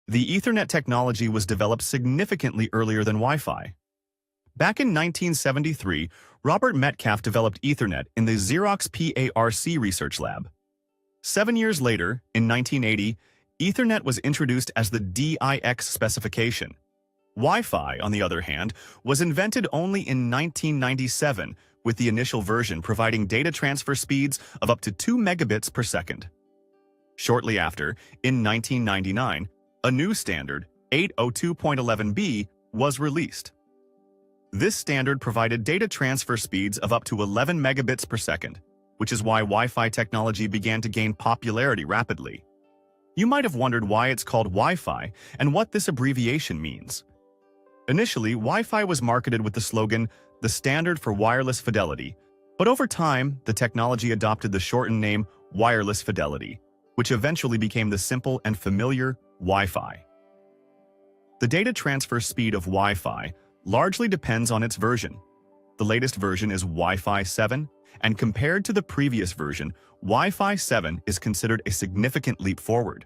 The Ethernet technology was developed significantly earlier than Wi-Fi. Back in 1973, Robert Metcalfe developed Ethernet in the Xerox PARC research lab. 7 years later, in 1980, Ethernet was introduced as the DIX specification. Wi-Fi, on the other hand, was invented only in 1997, with the initial version providing data transfer speeds of up to 2 megabits per second. Shortly after, in 1999, a new standard, 802.11b, was released. This standard provided data transfer speeds of up to 11 megabits per second, which is why Wi-Fi technology began to gain popularity rapidly. You might have wondered why it's called Wi-Fi and what this abbreviation means. Initially, Wi-Fi was marketed with the slogan, "the standard for wireless fidelity," but over time, the technology adopted the shortened name wireless fidelity, which eventually became the simple and familiar Wi-Fi. The data transfer speed of Wi-Fi largely depends on its version. The latest version is Wi-Fi 7, and compared to the previous version, Wi-Fi 7 is considered a significant leap forward.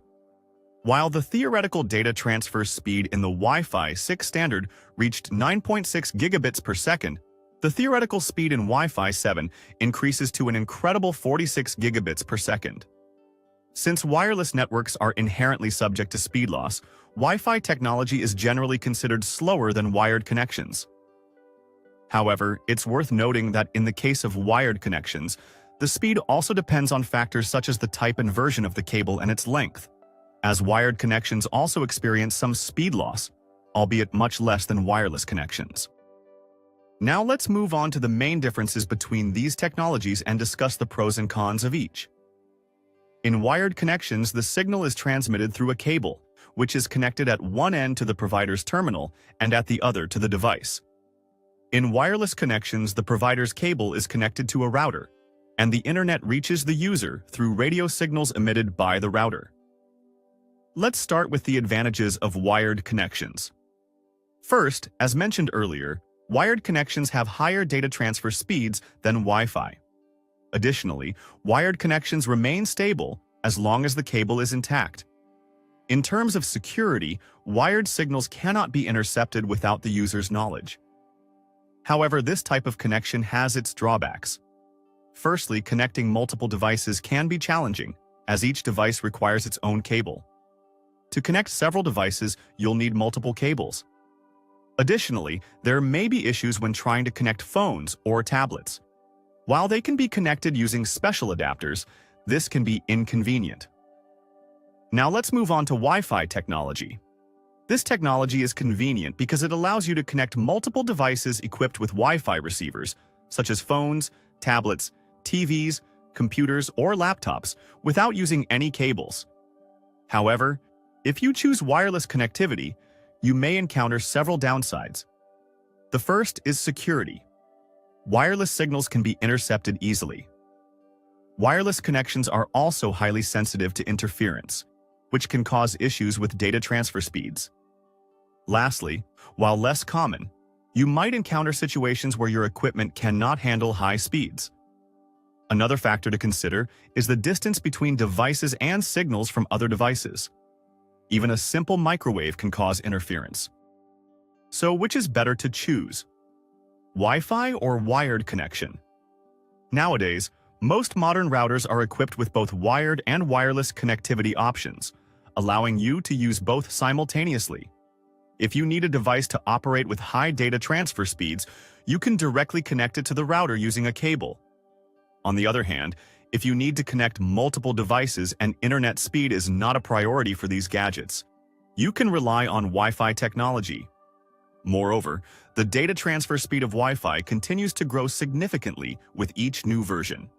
While the theoretical data transfer speed in the Wi-Fi 6 standard reached 9.6 gigabits per second, the theoretical speed in Wi-Fi 7 increases to an incredible 46 gigabits per second. Since wireless networks are inherently subject to speed loss, Wi-Fi technology is generally considered slower than wired connections. However, it's worth noting that in the case of wired connections, the speed also depends on factors such as the type and version of the cable and its length, as wired connections also experience some speed loss, albeit much less than wireless connections. Now let's move on to the main differences between these technologies and discuss the pros and cons of each. In wired connections, the signal is transmitted through a cable, which is connected at one end to the provider's terminal and at the other to the device. In wireless connections, the provider's cable is connected to a router, and the internet reaches the user through radio signals emitted by the router. Let's start with the advantages of wired connections. First, as mentioned earlier, wired connections have higher data transfer speeds than Wi-Fi. Additionally, wired connections remain stable as long as the cable is intact. In terms of security, wired signals cannot be intercepted without the user's knowledge. However, this type of connection has its drawbacks. Firstly, connecting multiple devices can be challenging, as each device requires its own cable. To connect several devices, you'll need multiple cables. Additionally, there may be issues when trying to connect phones or tablets. While they can be connected using special adapters, this can be inconvenient. Now let's move on to Wi-Fi technology. This technology is convenient because it allows you to connect multiple devices equipped with Wi-Fi receivers, such as phones, tablets, TVs, computers, or laptops, without using any cables. However, if you choose wireless connectivity, you may encounter several downsides. The first is security. Wireless signals can be intercepted easily. Wireless connections are also highly sensitive to interference, which can cause issues with data transfer speeds. Lastly, while less common, you might encounter situations where your equipment cannot handle high speeds. Another factor to consider is the distance between devices and signals from other devices. Even a simple microwave can cause interference. So which is better to choose? Wi-Fi or wired connection? Nowadays, most modern routers are equipped with both wired and wireless connectivity options, allowing you to use both simultaneously. If you need a device to operate with high data transfer speeds, you can directly connect it to the router using a cable. On the other hand, if you need to connect multiple devices and internet speed is not a priority for these gadgets, you can rely on Wi-Fi technology. Moreover, the data transfer speed of Wi-Fi continues to grow significantly with each new version.